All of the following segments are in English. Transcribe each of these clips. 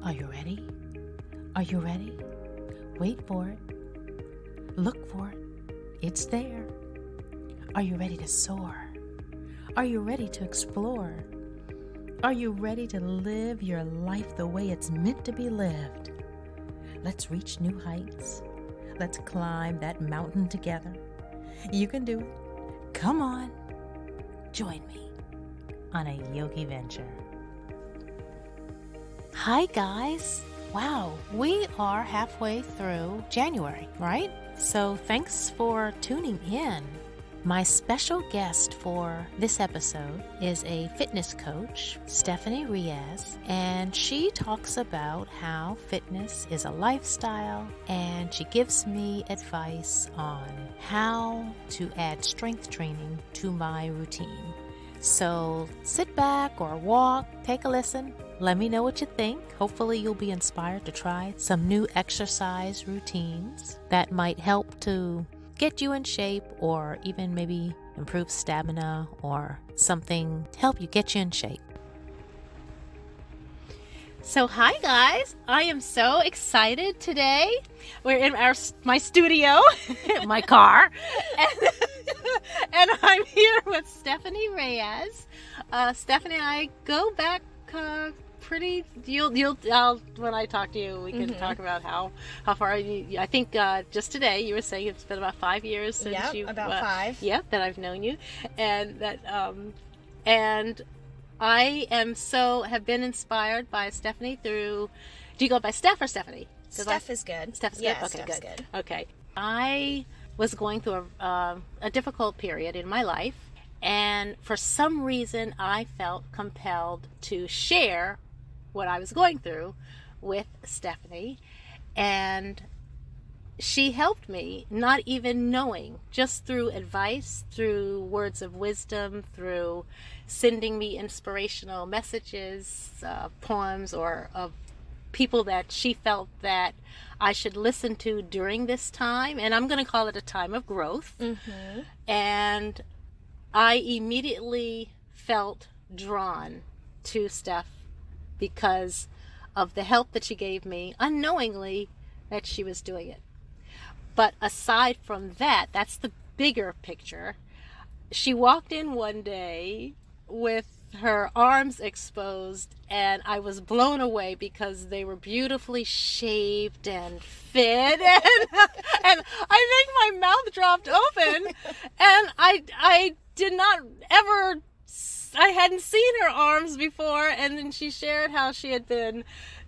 Are you ready? Are you ready? Wait for it. Look for it. It's there. Are you ready to soar? Are you ready to explore? Are you ready to live your life the way it's meant to be lived? Let's reach new heights. Let's climb that mountain together. You can do it. Come on. Join me on a yogi venture. Hi, guys. Wow, we are halfway through January, right? So thanks for tuning in. My special guest for this episode is a fitness coach, Stephanie Reyes, and she talks about how fitness is a lifestyle, and she gives me advice on how to add strength training to my routine. So sit back or walk, take a listen. Let me know what you think. Hopefully you'll be inspired to try some new exercise routines that might help to get you in shape, or even maybe improve stamina or something to help you get you in shape. So hi guys, I am so excited today. We're in my studio, my car, and I'm here with Stephanie Reyes. Stephanie and I go back pretty. When I talk to you, we can talk about how far. I think just today you were saying it's been about 5 years since you. About 5. That I've known you, and that and I have been inspired by Stephanie through. Do you go by Steph or Stephanie? Steph is good. Steph's good. Okay, Steph's good. Okay, I was going through a difficult period in my life, and for some reason I felt compelled to share what I was going through with Stephanie, and she helped me, not even knowing, just through advice, through words of wisdom, through sending me inspirational messages, poems, or of people that she felt that I should listen to during this time, and I'm going to call it a time of growth. And I immediately felt drawn to Steph because of the help that she gave me, unknowingly that she was doing it. But aside from that, that's the bigger picture. She walked in one day with her arms exposed, and I was blown away because they were beautifully shaved and fit, and I think my mouth dropped open, and I did not ever. I hadn't seen her arms before, and then she shared how she had been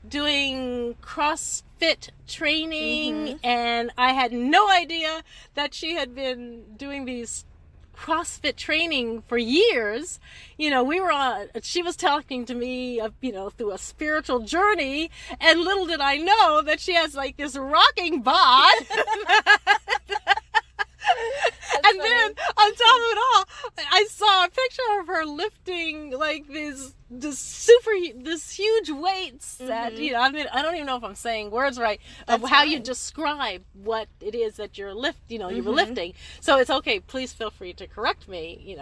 doing CrossFit training, and I had no idea that she had been doing these CrossFit training for years. She was talking to me of, through a spiritual journey, and little did I know that she has like this rocking bod. And then on top of it all, I saw a picture of her lifting like this huge weights that, I don't even know if I'm saying words right, of how you describe what it is that you're you were lifting. So it's okay, please feel free to correct me,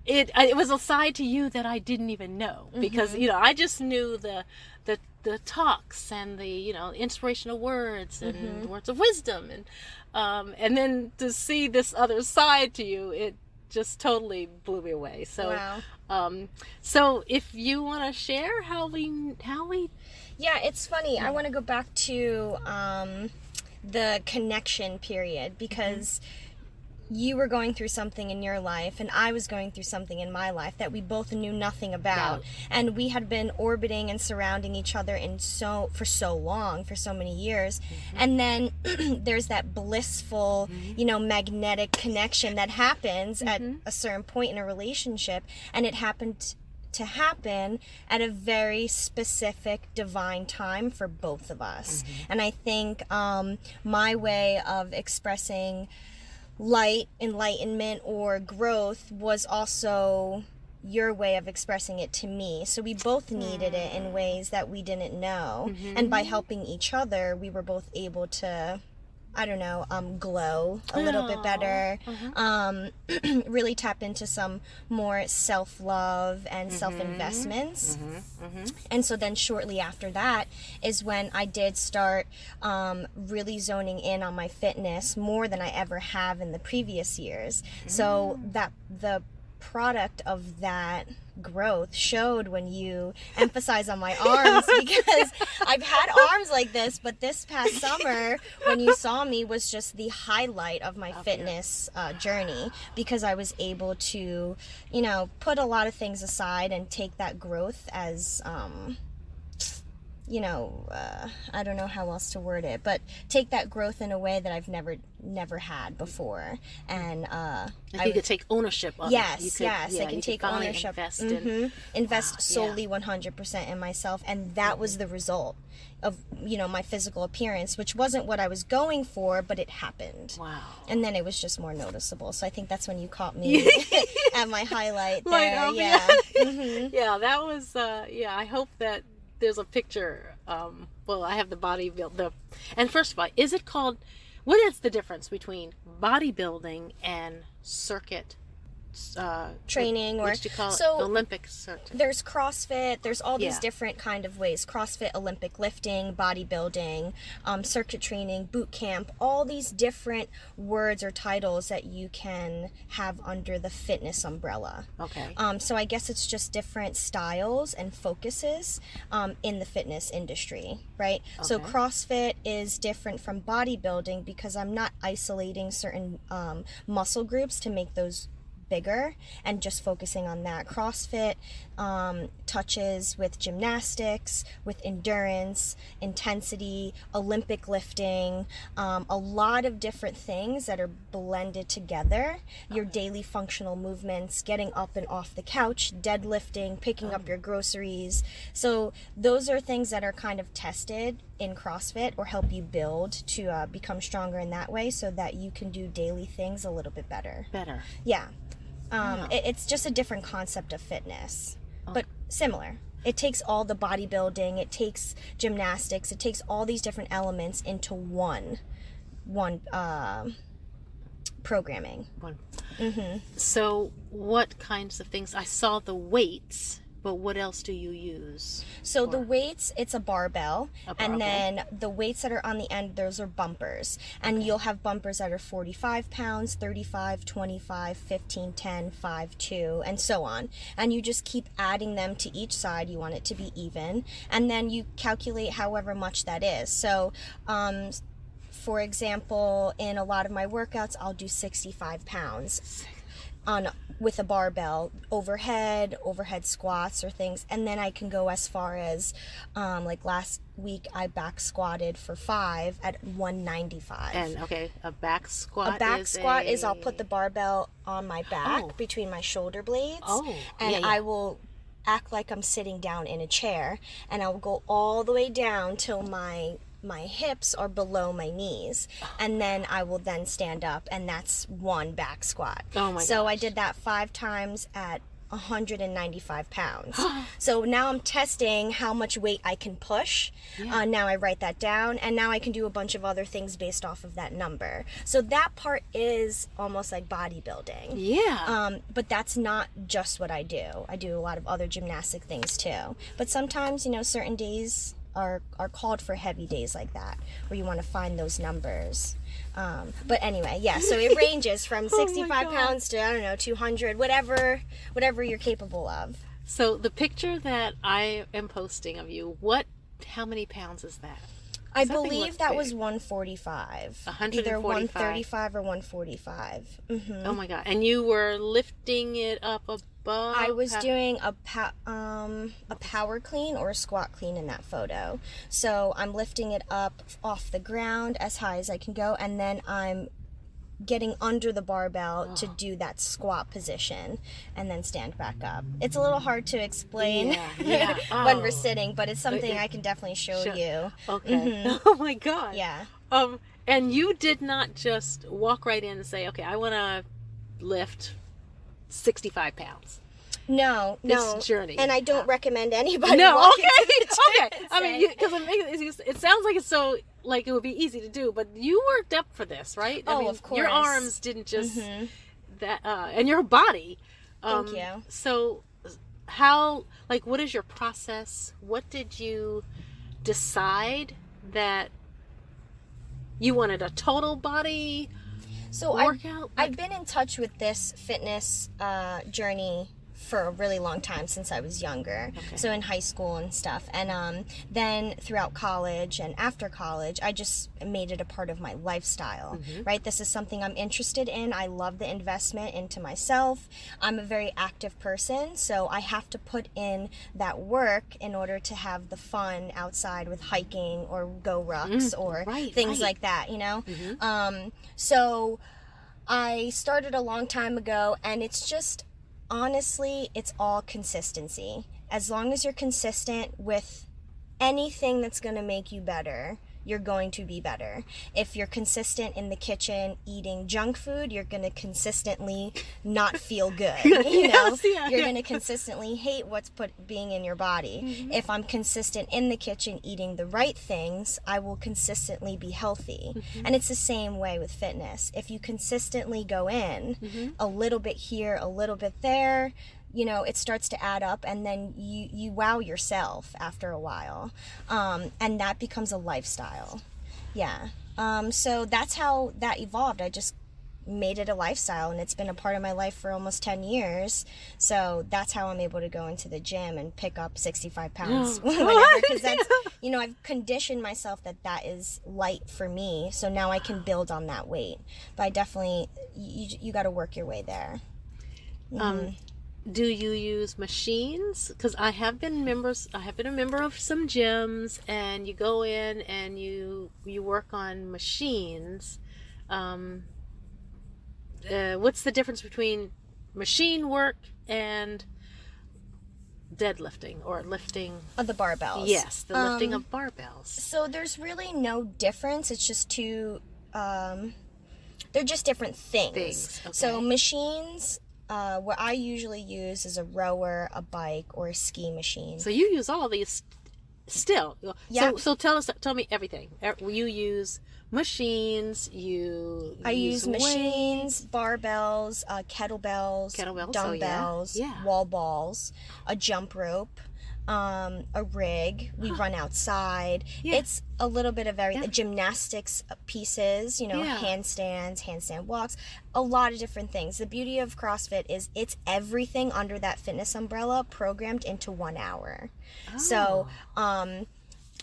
It was a side to you that I didn't even know, because, I just knew the talks and the, inspirational words and words of wisdom, and then to see this other side to you, it just totally blew me away. So, wow. So if you want to share how we. Yeah, it's funny. I want to go back to the connection period, because you were going through something in your life, and I was going through something in my life that we both knew nothing about. And we had been orbiting and surrounding each other for so long, for so many years. And then there's that blissful, magnetic connection that happens at a certain point in a relationship, and it happened to happen at a very specific divine time for both of us. And I think my way of expressing light, enlightenment, or growth was also your way of expressing it to me. So we both needed it in ways that we didn't know. And by helping each other, we were both able to I don't know, glow a little bit better. Really tap into some more self-love and self-investments. And so then shortly after that is when I did start really zoning in on my fitness more than I ever have in the previous years. So that the product of that growth showed when you emphasize on my arms, because I've had arms like this, but this past summer when you saw me was just the highlight of my fitness journey, because I was able to, you know, put a lot of things aside and take that growth as you know, I don't know how else to word it, but take that growth in a way that I've never had before. And you could take ownership of it. Yes, I can take ownership. Invest solely 100% in myself, and that was the result of, you know, my physical appearance, which wasn't what I was going for, but it happened. Wow. And then it was just more noticeable. So I think that's when you caught me at my highlight there. Yeah, that was I hope that there's a picture. Well, I have the bodybuild. And first of all, is it called? What is the difference between bodybuilding and circuit training, what do you call it? Olympic circuit? There's CrossFit. There's all these different kind of ways: CrossFit, Olympic lifting, bodybuilding, circuit training, boot camp. All these different words or titles that you can have under the fitness umbrella. Okay. So I guess it's just different styles and focuses in the fitness industry, right? Okay. So CrossFit is different from bodybuilding because I'm not isolating certain muscle groups to make those bigger and just focusing on that. CrossFit touches with gymnastics, with endurance, intensity, Olympic lifting, a lot of different things that are blended together. Your daily functional movements, getting up and off the couch, deadlifting, picking up your groceries. So those are things that are kind of tested in CrossFit or help you build to become stronger in that way so that you can do daily things a little bit better. Yeah. It's just a different concept of fitness, but similar. It takes all the bodybuilding, it takes gymnastics, it takes all these different elements into one programming. So what kinds of things? I saw the weights, but what else do you use? So the weights, it's a barbell, and then the weights that are on the end, those are bumpers. And you'll have bumpers that are 45 pounds, 35, 25, 15, 10, 5, 2, and so on. And you just keep adding them to each side. You want it to be even. And then you calculate however much that is. So, for example, in a lot of my workouts, I'll do 65 pounds. With a barbell, overhead squats or things, and then I can go as far as like last week I back squatted for 5 at 195. And a back squat. Is I'll put the barbell on my back between my shoulder blades, I will act like I'm sitting down in a chair, and I will go all the way down till my hips are below my knees, and then I will then stand up, and that's one back squat. So I did that 5 times at 195 pounds. So now I'm testing how much weight I can push. Now I write that down, and now I can do a bunch of other things based off of that number. So that part is almost like bodybuilding. But that's not just what I do. I do a lot of other gymnastic things too. But sometimes, you know, certain days are called for heavy days like that, where you want to find those numbers. But anyway, so it ranges from 65 pounds to, I don't know, 200, whatever you're capable of. So the picture that I am posting of you, how many pounds is that? I believe that was 145. 145. Either 135 or 145. Oh my God. And you were lifting it up above? I was doing a power clean or a squat clean in that photo. So I'm lifting it up off the ground as high as I can go, and then I'm getting under the barbell to do that squat position and then stand back up. It's a little hard to explain when we're sitting, but it's something I can definitely show you. Oh my God. Yeah. And you did not just walk right in and say, okay, I want to lift 65 pounds. No. Journey. And I don't recommend anybody. No, walk okay. into the gym I mean, because it sounds like it's so like it would be easy to do, but you worked up for this, right? Of course. Your arms didn't just and your body. Thank you. So how, like, what is your process? What did you decide that you wanted a total body workout? I've been in touch with this fitness journey for a really long time, since I was younger. Okay. So in high school and stuff. And then throughout college and after college, I just made it a part of my lifestyle, right? This is something I'm interested in. I love the investment into myself. I'm a very active person, so I have to put in that work in order to have the fun outside with hiking or go rucks or things like that, you know? So I started a long time ago, and it's just, honestly, it's all consistency. As long as you're consistent with anything that's going to make you better, you're going to be better. If you're consistent in the kitchen eating junk food, you're going to consistently not feel good. You know, you're going to consistently hate what's being in your body. If I'm consistent in the kitchen eating the right things, I will consistently be healthy. And it's the same way with fitness. If you consistently go in a little bit here, a little bit there, you know, it starts to add up, and then you wow yourself after a while. And that becomes a lifestyle. Yeah. So that's how that evolved. I just made it a lifestyle, and it's been a part of my life for almost 10 years. So that's how I'm able to go into the gym and pick up 65 pounds whenever, because that's, you know, I've conditioned myself that is light for me. So now I can build on that weight. But I definitely, you got to work your way there. Do you use machines? Because I have been a member of some gyms, and you go in and you work on machines. What's the difference between machine work and deadlifting or lifting of the barbells? Yes, the lifting of barbells. So there's really no difference. It's just they're just different things. Okay. So machines, what I usually use is a rower, a bike, or a ski machine. So you use all these still. Yeah. So tell me everything. You use machines. I use machines, barbells, kettlebells, dumbbells, wall balls, a jump rope, a rig. We run outside. It's a little bit of everything. Gymnastics pieces, you know, handstands, handstand walks, a lot of different things. The beauty of CrossFit is it's everything under that fitness umbrella programmed into 1 hour. So,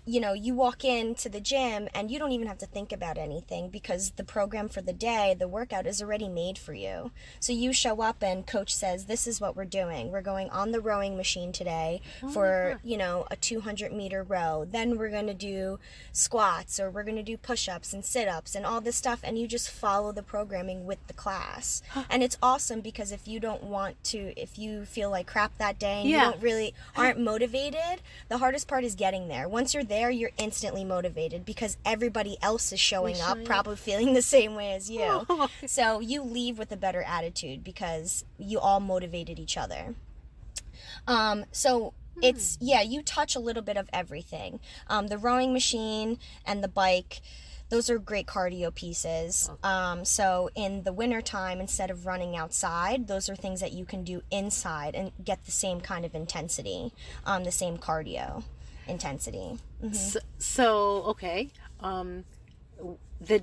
you know, you walk into the gym and you don't even have to think about anything, because the program for the day, the workout, is already made for you. So you show up and coach says, this is what we're doing. We're going on the rowing machine today for, you know, a 200-meter row. Then we're going to do squats, or we're going to do push-ups and sit-ups and all this stuff. And you just follow the programming with the class. And it's awesome, because if you feel like crap that day and you aren't motivated, the hardest part is getting there. Once you're there, you're instantly motivated, because everybody else is showing up probably feeling the same way as you. So you leave with a better attitude, because you all motivated each other. So it's, you touch a little bit of everything. The rowing machine and the bike, those are great cardio pieces. So in the wintertime, instead of running outside, those are things that you can do inside and get the same kind of intensity, the same cardio intensity. So okay,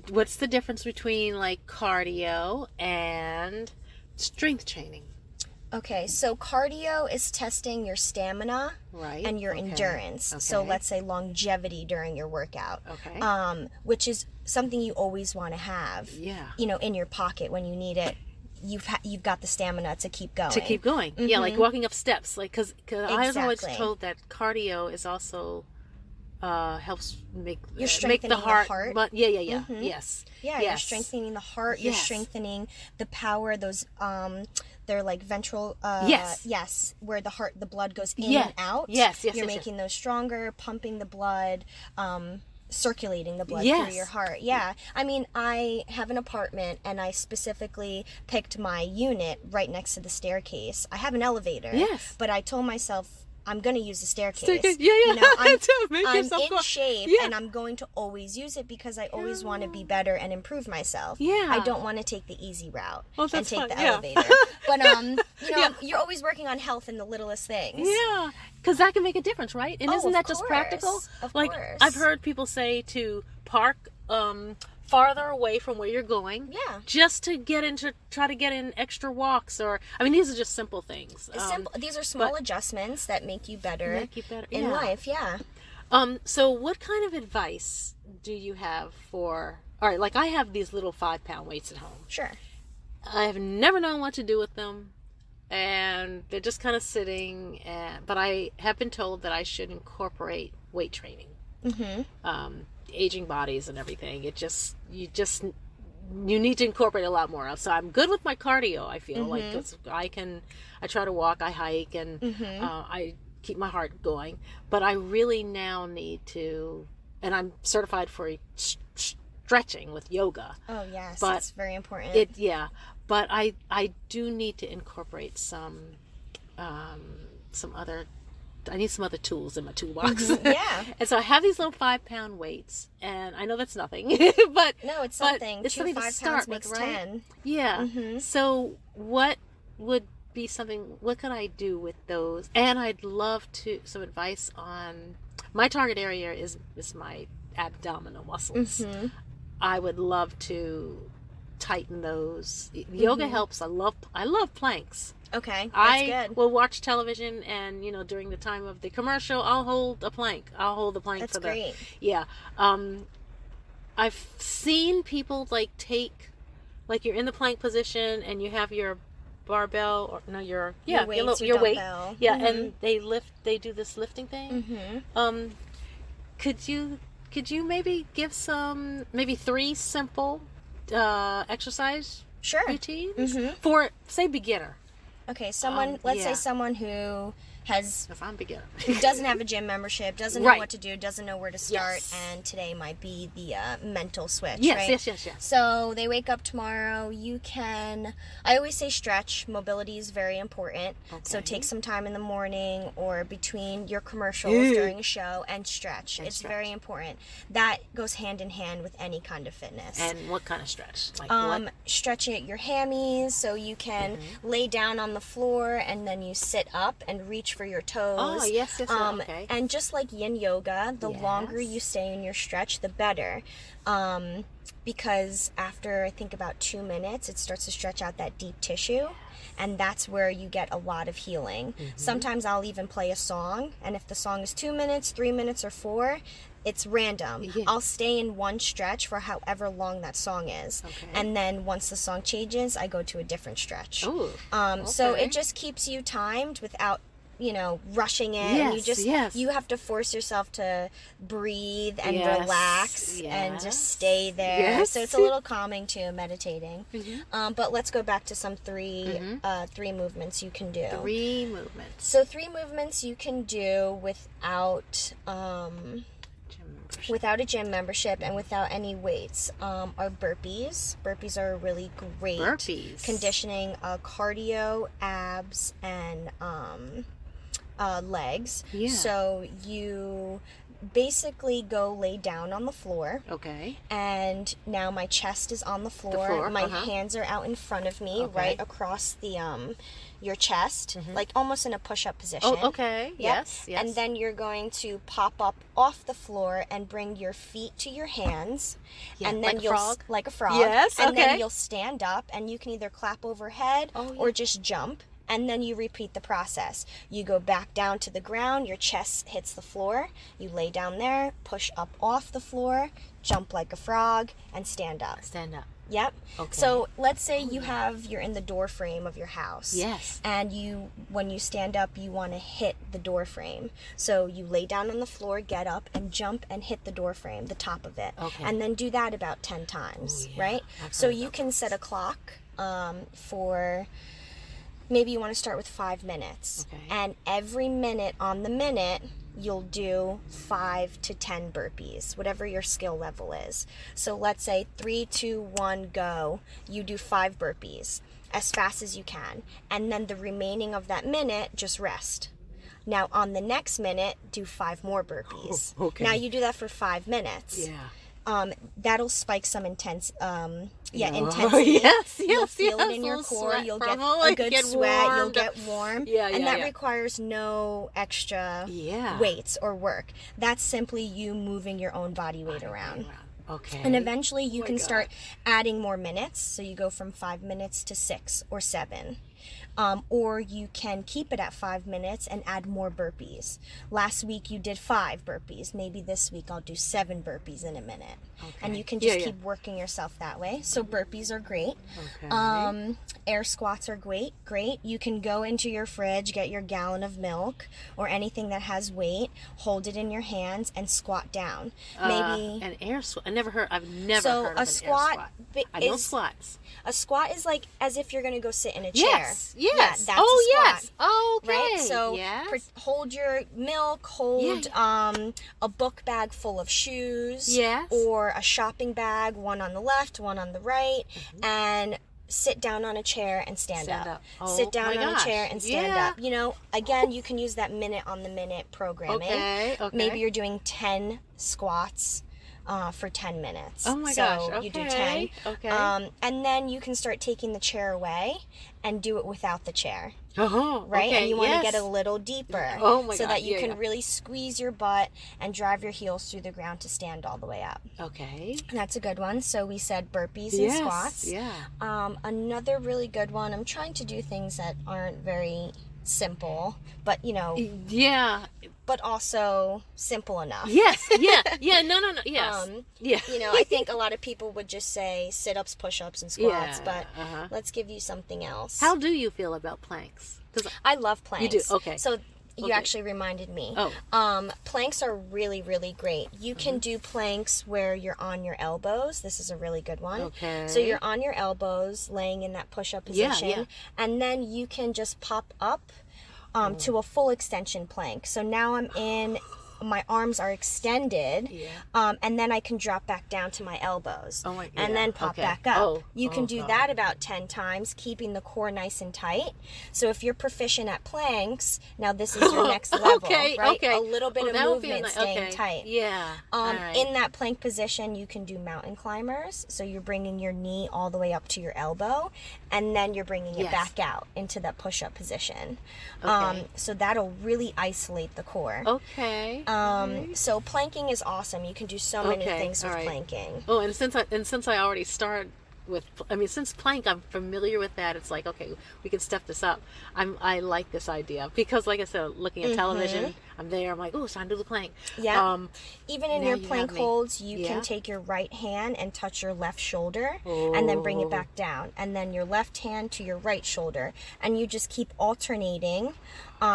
what's the difference between like cardio and strength training? Okay, so cardio is testing your stamina and your endurance. So let's say longevity during your workout, which is something you always want to have, you know, in your pocket when you need it. You've got the stamina to keep going. Yeah, like walking up steps, like because I was always told that cardio is also helps make the heart. But yes, you're strengthening the heart. You're strengthening the power. Those they're like ventral. Where the blood goes in and out. You're making those stronger, pumping the blood. Circulating the blood through your heart. I mean, I have an apartment, and I specifically picked my unit right next to the staircase. I have an elevator, but I told myself I'm going to use the staircase. Yeah, yeah. You know, I'm in shape, yeah. and I'm going to always use it because I always want to be better and improve myself. Yeah. I don't want to take the easy route and take fun. the Yeah. elevator. But, you know, Yeah. you're always working on health in the littlest things. Yeah, because that can make a difference, right? And isn't of that just course. practical? Of like, course. I've heard people say to park farther away from where you're going. Yeah. Just to try to get in extra walks, or, I mean, these are just simple things. These are small adjustments that make you better, in life. Yeah. So what kind of advice do you have for, all right, like I have these little 5-pound weights at home. Sure. I have never known what to do with them, and they're just kind of sitting, but I have been told that I should incorporate weight training. Aging bodies and everything. You need to incorporate a lot more. So I'm good with my cardio, I feel like, 'cause I try to walk, I hike, and I keep my heart going, but I really now need to, and I'm certified for stretching with yoga. Oh yes, but that's very important. But I do need to incorporate some other, I need some other tools in my toolbox. Yeah. And so I have these little 5-pound weights, and I know that's nothing, but no, it's something. It's something to 5 start pounds with, makes right? 10. Yeah. So what would be something? What could I do with those? And I'd love some advice on, my target area is my abdominal muscles. I would love to tighten those. Yoga helps. I love planks. Okay, that's I good. will watch television, and during the time of the commercial, I'll hold a plank. That's great. Yeah. I've seen people take, like, you're in the plank position and you have your barbell, or no, your weight. Yeah, and they do this lifting thing. Could you maybe give maybe 3 simple exercise routines for, say, beginner? Okay, let's say someone who I'm beginner. doesn't have a gym membership, doesn't know what to do, doesn't know where to start, and today might be the mental switch, right? Yes. So they wake up tomorrow, I always say stretch. Mobility is very important. Okay. So take some time in the morning or between your commercials during a show and stretch. It's very important. That goes hand in hand with any kind of fitness. And what kind of stretch? Like what? Stretch your hammies so you can lay down on the floor and then you sit up and reach for your toes. Oh, yes, okay. And just like yin yoga, the longer you stay in your stretch, the better. Because after, I think, about 2 minutes, it starts to stretch out that deep tissue. And that's where you get a lot of healing. Sometimes I'll even play a song, and if the song is 2 minutes, 3 minutes, or 4, it's random. I'll stay in one stretch for however long that song is. Okay. And then once the song changes, I go to a different stretch. Ooh, so it just keeps you timed without rushing it. Yes, and you have to force yourself to breathe and relax and just stay there. Yes. So it's a little calming too, meditating. But let's go back to some three movements you can do. 3 movements. So 3 movements you can do without a gym membership and without any weights are burpees. Burpees are really great conditioning cardio, abs, and legs. So you basically go lay down on the floor. Okay. And now my chest is on the floor. My hands are out in front of me, right across the your chest, like almost in a push-up position. Oh, okay. Yep. Yes. And then you're going to pop up off the floor and bring your feet to your hands. Yeah, and then like a frog. Yes. And then you'll stand up, and you can either clap overhead or just jump. And then you repeat the process. You go back down to the ground, your chest hits the floor, you lay down there, push up off the floor, jump like a frog, and stand up. Stand up. Yep. Okay. So let's say you're in the door frame of your house. Yes. And when you stand up, you want to hit the door frame. So you lay down on the floor, get up, and jump and hit the door frame, the top of it. Okay. And then do that about 10 times, right? So you can set a clock for... Maybe you want to start with 5 minutes. Okay. And every minute on the minute, you'll do 5 to 10 burpees, whatever your skill level is. So let's say 3, 2, 1, go. You do 5 burpees as fast as you can. And then the remaining of that minute, just rest. Now on the next minute, do 5 more burpees. Oh, okay. Now you do that for 5 minutes. That'll spike some intensity. Yes, You'll feel yes. it in your core. Sweat You'll get from a it, good get sweat. You'll warmed get up. warm. And that requires no extra weights or work. That's simply you moving your own body weight around. Okay. And eventually you can start adding more minutes. So you go from 5 minutes to 6 or 7. Or you can keep it at 5 minutes and add more burpees. Last week you did 5 burpees. Maybe this week I'll do 7 burpees in a minute. Okay. And you can just keep working yourself that way. So burpees are great. Okay. Air squats are great. You can go into your fridge, get your gallon of milk or anything that has weight, hold it in your hands and squat down. Maybe an air squat. I've never heard of an air squat. I know squats. A squat is like as if you're going to go sit in a chair. Yes. Yeah, that's a squat. Yes. Okay. Right? So hold your milk, hold a book bag full of shoes. Yes. Or a shopping bag, one on the left, one on the right, and sit down on a chair and stand up. Sit down on a chair and stand up. You know, again, you can use that minute on the minute programming. Okay. Maybe you're doing 10 squats. For 10 minutes. Oh my gosh. So you do 10. Okay. And then you can start taking the chair away and do it without the chair. Right? And you want to get a little deeper. Oh my so God. that you can really squeeze your butt and drive your heels through the ground to stand all the way up. Okay. That's a good one. So we said burpees and squats. Yeah. Another really good one. I'm trying to do things that aren't very simple, but you know. Yeah. But also simple enough. Yes. Yeah. No. Yes. You know, I think a lot of people would just say sit-ups, push-ups, and squats, but let's give you something else. How do you feel about planks? I love planks. You do? Okay. So you actually reminded me. Planks are really, really great. You can do planks where you're on your elbows. This is a really good one. Okay. So you're on your elbows, laying in that push-up position, and then you can just pop up to a full extension plank. So now I'm in, my arms are extended, and then I can drop back down to my elbows, and then pop back up. You can do that about 10 times, keeping the core nice and tight. So if you're proficient at planks, now this is your next level, right? A little bit of movement, staying tight. In that plank position, you can do mountain climbers. So you're bringing your knee all the way up to your elbow, and then you're bringing it back out into that push-up position. So that'll really isolate the core. So planking is awesome. You can do so many things with planking. Oh, and since I already started with, since plank, I'm familiar with that. It's like, okay, we can step this up. I like this idea because, like I said, looking at television, I'm there. I'm like, oh, it's time to do the plank. Even in your plank holds, you can take your right hand and touch your left shoulder, and then bring it back down, and then your left hand to your right shoulder, and you just keep alternating.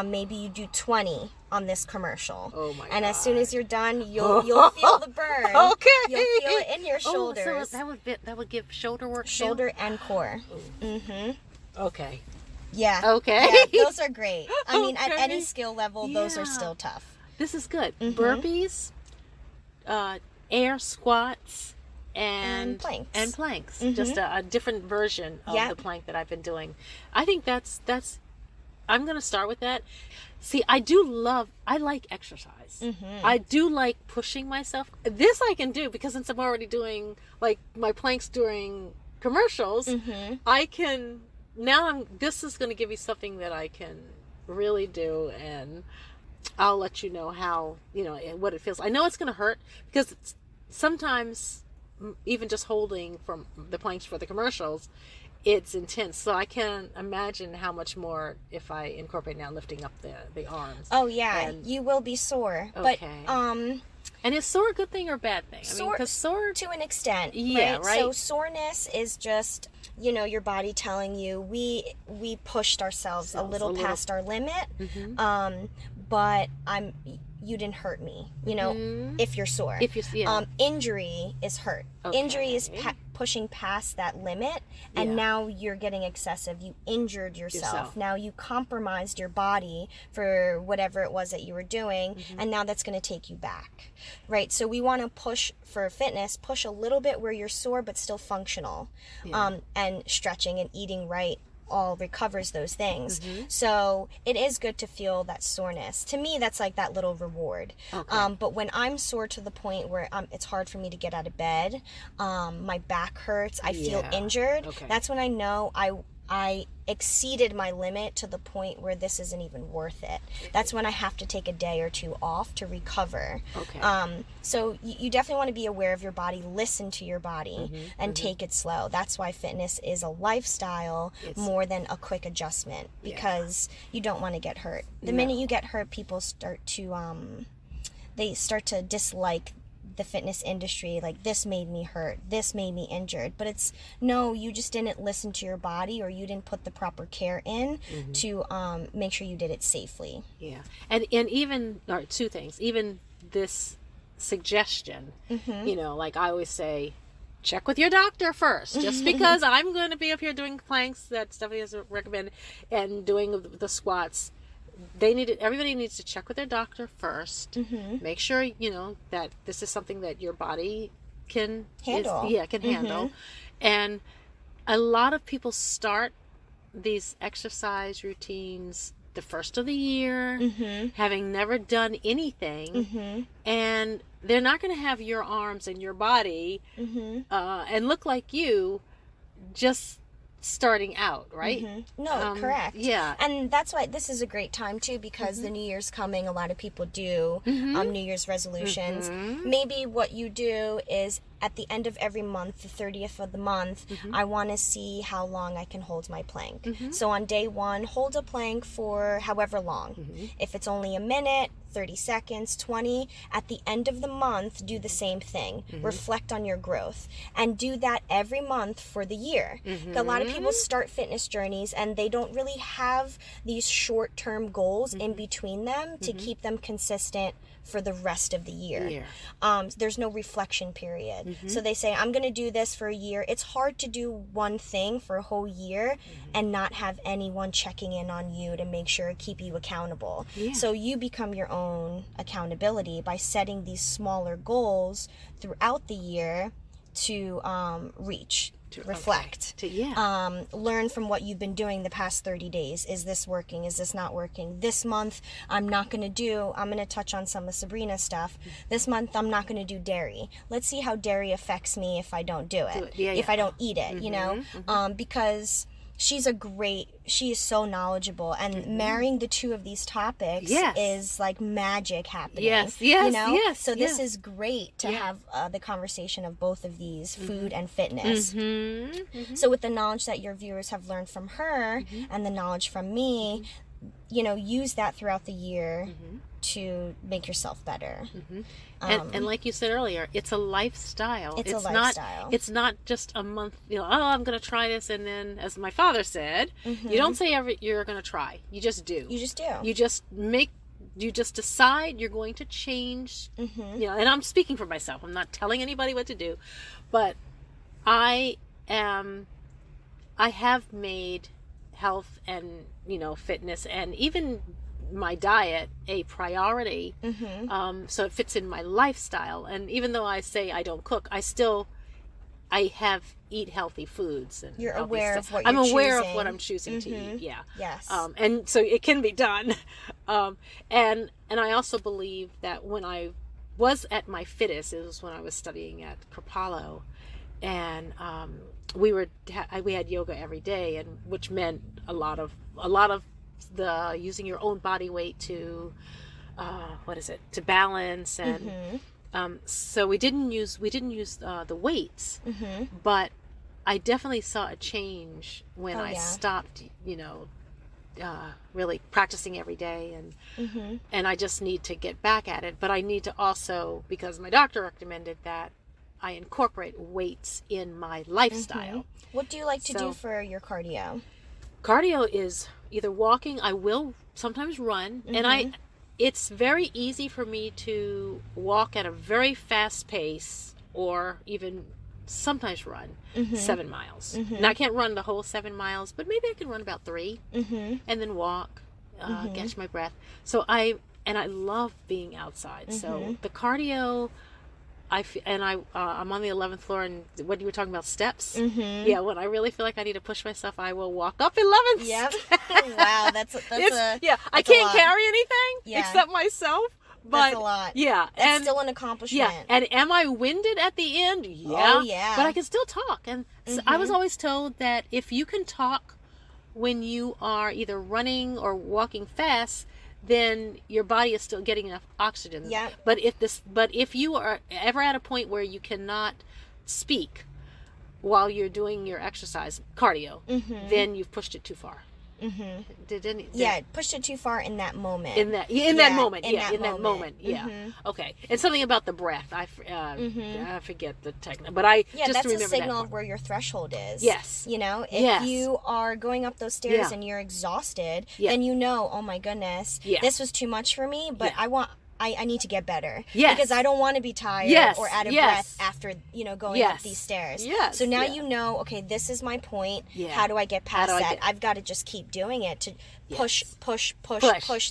Maybe you do 20 on this commercial. And as soon as you're done, you'll feel the burn. You'll feel it in your shoulders. So that would give shoulder work. Shoulder and core. Okay. Yeah. Those are great. At any skill level, those are still tough. This is good. Burpees, air squats, and planks. Just a different version of the plank that I've been doing. I think that's I'm going to start with that. See, I like exercise. I do like pushing myself. This I can do because since I'm already doing like my planks during commercials, I can, this is going to give me something that I can really do, and I'll let you know how, what it feels. I know it's going to hurt because sometimes even just holding from the planks for the commercials, it's intense. So I can imagine how much more if I incorporate now lifting up the arms. You will be sore. Okay. But and is sore a good thing or a bad thing? Because sore to an extent. Right? So soreness is just, your body telling you we pushed ourselves a little past our limit. But you didn't hurt me, if you're sore. Injury is hurt. Injury is pushing past that limit, and now you're getting excessive. You injured yourself. Now you compromised your body for whatever it was that you were doing, and now that's going to take you back, right? So we want to push for fitness, push a little bit where you're sore but still functional, and stretching and eating right all recovers those things. So it is good to feel that soreness. To me, that's like that little reward. Okay. But when I'm sore to the point where it's hard for me to get out of bed, my back hurts, I feel Yeah. injured, Okay. that's when I know I exceeded my limit to the point where this isn't even worth it. That's when I have to take a day or two off to recover. Okay. So you definitely want to be aware of your body, listen to your body, and take it slow. That's why fitness is a lifestyle more than a quick adjustment, because you don't want to get hurt. The minute you get hurt, people start to dislike the fitness industry. Like, this made me hurt, this made me injured. But it's, no, you just didn't listen to your body, or you didn't put the proper care in to make sure you did it safely. Yeah. And even, or two things, even this suggestion, like I always say, check with your doctor first. Just because I'm going to be up here doing planks that Stephanie has recommended and doing the squats, everybody needs to check with their doctor first. Make sure that this is something that your body can handle. Handle. And a lot of people start these exercise routines the first of the year, having never done anything, and they're not going to have your arms and your body and look like you just starting out, right? No, correct. Yeah. And that's why this is a great time too, because the New Year's coming. A lot of people do New Year's resolutions. Maybe what you do is, at the end of every month, the 30th of the month, I want to see how long I can hold my plank. So on day 1, hold a plank for however long. If it's only a minute, 30 seconds, 20, at the end of the month, do the same thing. Reflect on your growth, and do that every month for the year. A lot of people start fitness journeys and they don't really have these short-term goals in between them to keep them consistent for the rest of the year. There's no reflection period. So they say, I'm going to do this for a year. It's hard to do one thing for a whole year and not have anyone checking in on you to make sure, keep you accountable. So you become your own accountability by setting these smaller goals throughout the year to reflect, learn from what you've been doing the past 30 days. Is this working? Is this not working? This month, I'm going to touch on some of Sabrina's stuff. This month, I'm not going to do dairy. Let's see how dairy affects me if I don't do it, if I don't eat it, because she is so knowledgeable, and marrying the two of these topics is like magic happening. So this is great to have the conversation of both of these, food and fitness. So with the knowledge that your viewers have learned from her and the knowledge from me, use that throughout the year to make yourself better. And like you said earlier, it's a lifestyle. It's a lifestyle. It's not just a month, I'm going to try this, and then, as my father said, you don't say you're going to try. You just do. You just do. You just decide you're going to change. And I'm speaking for myself. I'm not telling anybody what to do, but I have made health and fitness and even my diet a priority, so it fits in my lifestyle. And even though I say I don't cook, I eat healthy foods, and you're aware of what I'm you're aware choosing. of what I'm choosing to eat. Yes. And so it can be done. And I also believe that when I was at my fittest, it was when I was studying at Kripalu, and we had yoga every day, and which meant a lot of the using your own body weight to to balance, and so we didn't use the weights, but I definitely saw a change when I stopped really practicing every day, and I just need to get back at it. But I need to also, because my doctor recommended that I incorporate weights in my lifestyle. What do you like to do for your cardio? Cardio is either walking. I will sometimes run, and it's very easy for me to walk at a very fast pace, or even sometimes run 7 miles. Now, I can't run the whole 7 miles, but maybe I can run about 3, and then walk, catch my breath. So I love being outside. So the cardio, I'm on the 11th floor, and what you were talking about, steps. Mm-hmm. Yeah, when I really feel like I need to push myself, I will walk up 11th. Yep. Wow, that's I can't carry anything except myself. But that's a lot. Yeah, that's still an accomplishment. Yeah, and am I winded at the end? Yeah. Oh yeah. But I can still talk, and I was always told that if you can talk when you are either running or walking fast, then your body is still getting enough oxygen. Yeah. But if you are ever at a point where you cannot speak while you're doing your exercise, cardio, then you've pushed it too far. Pushed it too far in that moment. In that moment. Yeah. Okay. And something about the breath. I forget the technique, but I just that's remember a signal that of where your threshold is. Yes. You know, if you are going up those stairs and you're exhausted, then you know, oh my goodness, this was too much for me, but I need to get better. Yes. Because I don't want to be tired or out of breath after, going up these stairs. Yes. So now you know, okay, this is my point. How do I get past that? I've got to just keep doing it to push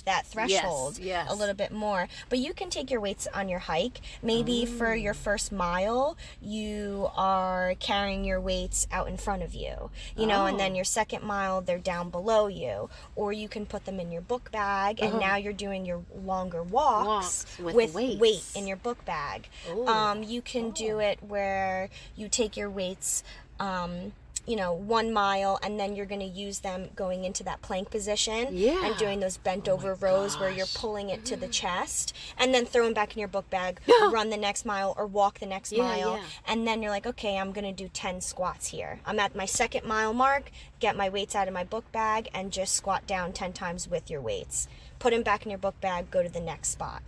that threshold a little bit more. But you can take your weights on your hike. Maybe for your first mile, you are carrying your weights out in front of you, and then your second mile, they're down below you. Or you can put them in your book bag, and now you're doing your longer walks with weight in your book bag. You can do it where you take your weights 1 mile, and then you're going to use them going into that plank position and doing those bent over rows where you're pulling it to the chest, and then throw them back in your book bag, run the next mile or walk the next mile, and then you're like, okay, I'm going to do 10 squats here. I'm at my second mile mark, get my weights out of my book bag, and just squat down 10 times with your weights. Put them back in your book bag, go to the next spot.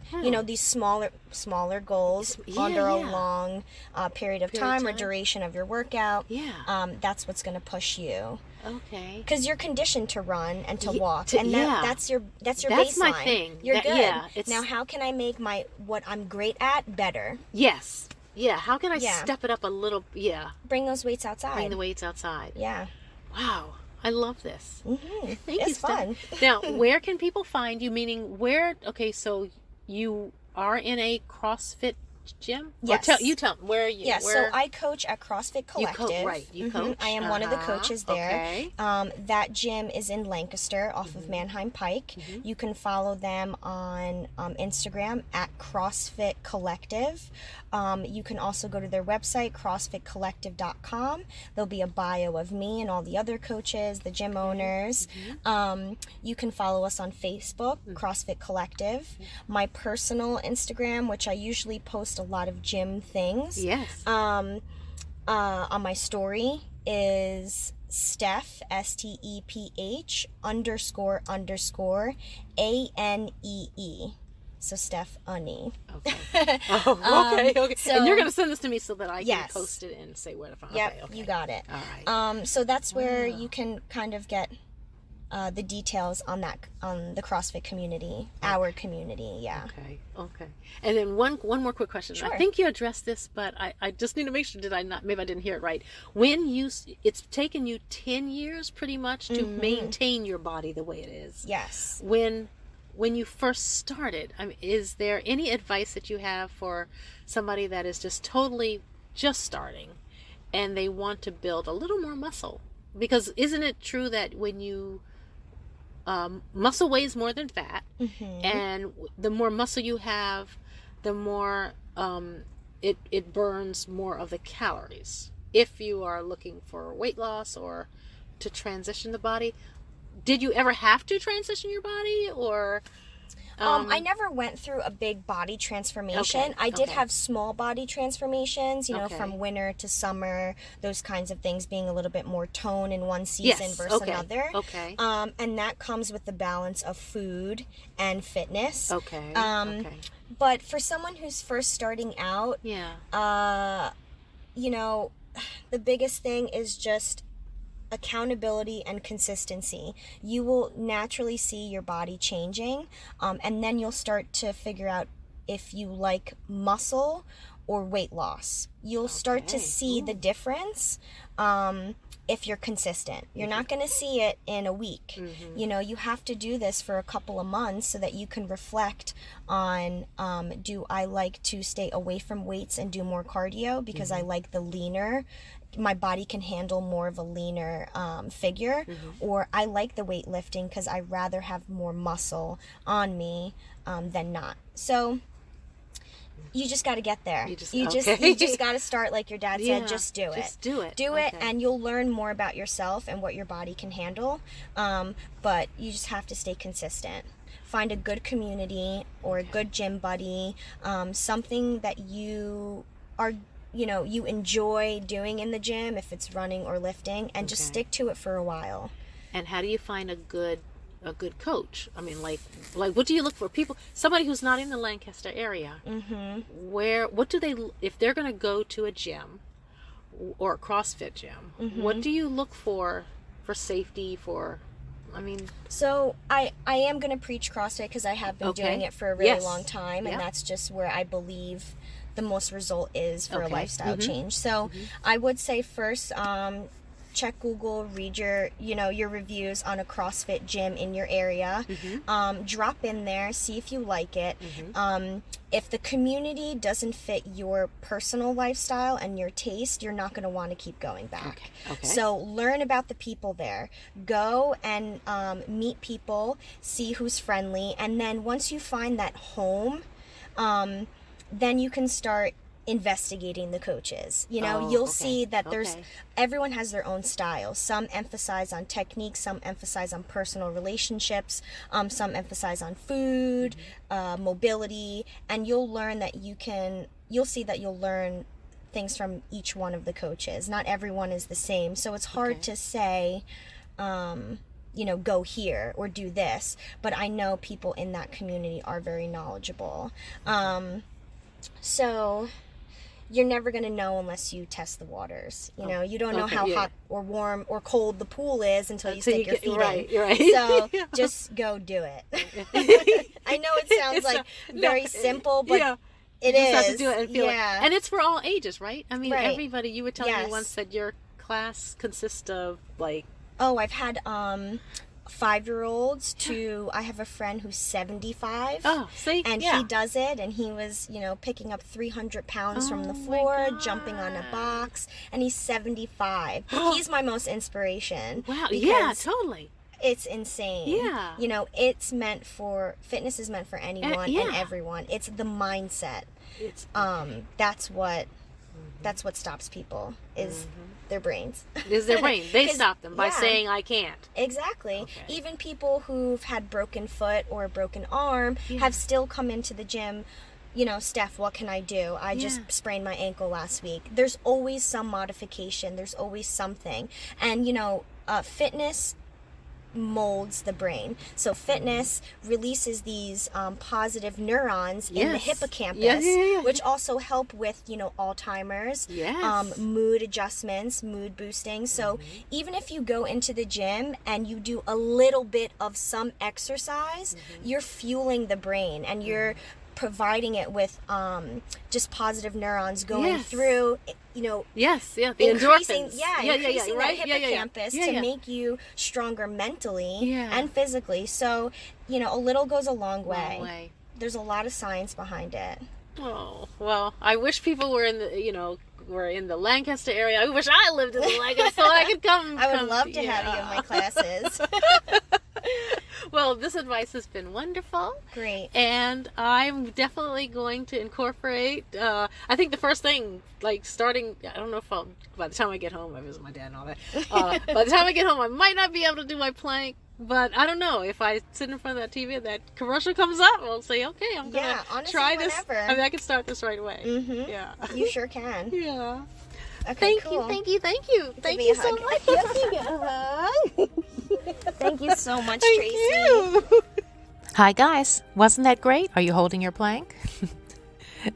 These smaller goals under a long period of time or duration of your workout. That's what's going to push you. Okay. Because you're conditioned to run and to walk, and that's your baseline. That's my thing. You're good. Now, how can I make what I'm great at better? Yes. Yeah. How can I step it up a little? Yeah. Bring those weights outside. Bring the weights outside. Yeah. Wow. I love this. Thank you, It's fun. Now, where can people find you? Meaning, okay, so you are in a CrossFit gym? Yes. Or tell where are you? Yes, so I coach at CrossFit Collective. You coach. I am one of the coaches there. Okay. That gym is in Lancaster off of Manheim Pike. You can follow them on Instagram at CrossFit Collective. You can also go to their website, crossfitcollective.com. There'll be a bio of me and all the other coaches, the gym owners. You can follow us on Facebook, CrossFit Collective. My personal Instagram, which I usually post a lot of gym things. Yes. On my story is Steph, STEPH __ ANEE. So Steph Unnie. Okay. Okay. So, and you're going to send this to me so that I can post it and say where to find it. Yep, Okay. you got it. All right. So that's where you can kind of get the details on the CrossFit community, our community. Yeah. Okay. And then one more quick question. Sure. I think you addressed this, but I just need to make sure, maybe I didn't hear it right. It's taken you 10 years pretty much to maintain your body the way it is. Yes. When you first started, is there any advice that you have for somebody that is just totally just starting and they want to build a little more muscle? Because isn't it true that when you muscle weighs more than fat, and the more muscle you have, the more it burns more of the calories. If you are looking for weight loss or to transition the body, did you ever have to transition your body, or? I never went through a big body transformation. I did have small body transformations, from winter to summer, those kinds of things, being a little bit more tone in one season versus another. Okay. And that comes with the balance of food and fitness. Okay. But for someone who's first starting out, the biggest thing is just accountability and consistency. You will naturally see your body changing, and then you'll start to figure out if you like muscle or weight loss. You'll start to see the difference if you're consistent. You're not going to see it in a week. You know, you have to do this for a couple of months so that you can reflect on, do I like to stay away from weights and do more cardio because I like the leaner, my body can handle more of a leaner figure, or I like the weightlifting because I rather have more muscle on me than not. So you just got to get there. You just got to start, like your dad said, just do it. Just do it. Do it, and you'll learn more about yourself and what your body can handle. But you just have to stay consistent. Find a good community or a good gym buddy, something that you are, you know, you enjoy doing in the gym, if it's running or lifting, and just stick to it for a while. And how do you find a good coach? I mean, like what do you look for? People, somebody who's not in the Lancaster area, what do they, if they're going to go to a gym or a CrossFit gym, what do you look for safety, so I am going to preach CrossFit because I have been doing it for a really long time, and that's just where I believe the most result is for a lifestyle change. So I would say first, check Google, read your reviews on a CrossFit gym in your area. Drop in there, see if you like it. If the community doesn't fit your personal lifestyle and your taste, you're not going to want to keep going back. So learn about the people there. Go and meet people, see who's friendly, and then once you find that home, then you can start investigating the coaches. You know, you'll see that everyone has their own style. Some emphasize on technique, some emphasize on personal relationships, some emphasize on food, mobility, and you'll see that you'll learn things from each one of the coaches. Not everyone is the same, so it's hard to say, you know, go here or do this, but I know people in that community are very knowledgeable. So you're never going to know unless you test the waters. You know, you don't know how hot or warm or cold the pool is until you stick your feet in. Right. So just go do it. I know it sounds like very simple, but it is. You just have to do it and feel it. And it's for all ages, right? I mean, everybody, you were telling me once that your class consists of I've had 5-year-olds to, I have a friend who's 75. Oh, see? And he does it, and he was, you know, picking up 300 pounds from the floor, jumping on a box, and he's 75. He's my most inspiration. Wow, yeah, totally. It's insane. Yeah. You know, fitness is meant for anyone and everyone. It's the mindset. That's what stops people is their brains. Is their brain. They stop them by saying, I can't. Exactly. Even people who've had broken foot or a broken arm have still come into the gym. You know, Steph, what can I do? I just sprained my ankle last week. There's always some modification. There's always something. And, you know, fitness molds the brain. So fitness releases these positive neurons in the hippocampus, which also help with, you know, Alzheimer's, mood adjustments, mood boosting. So even if you go into the gym and you do a little bit of some exercise, you're fueling the brain and you're providing it with just positive neurons going through, you know, the increasing, endorphins. Increasing that hippocampus to make you stronger mentally and physically. So, you know, a little goes a long way. There's a lot of science behind it. Oh, well, I wish people were in the Lancaster area. I wish I lived in the Lancaster so I could come. I would love to have you in my classes. Well, this advice has been wonderful. Great. And I'm definitely going to incorporate, I think the first thing, like starting, I don't know if by the time I get home, I visit my dad and all that. By the time I get home, I might not be able to do my plank. But I don't know, if I sit in front of that TV and that commercial comes up, I'll say, okay, I'm going to try this. Whenever. I mean, I can start this right away. Yeah. You sure can. Yeah. Okay, Thank cool. you so much. Thank you so much, Thank Traci. you. Hi guys, wasn't that great? Are you holding your plank?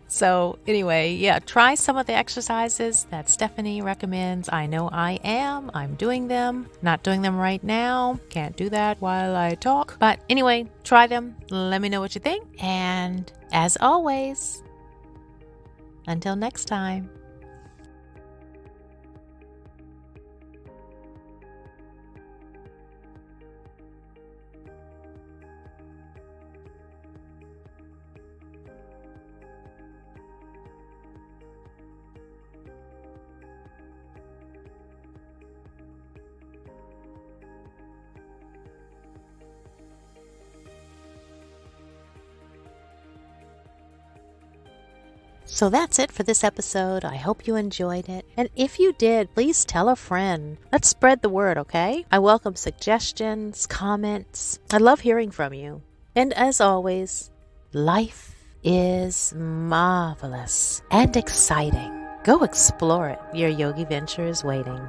So anyway, try some of the exercises that Stephanie recommends. I know I am. I'm doing them. Not doing them right now. Can't do that while I talk. But anyway, try them. Let me know what you think. And as always, Until next time. So that's it for this episode. I hope you enjoyed it. And if you did, please tell a friend. Let's spread the word, okay? I welcome suggestions, comments. I love hearing from you. And as always, life is marvelous and exciting. Go explore it. Your yogi venture is waiting.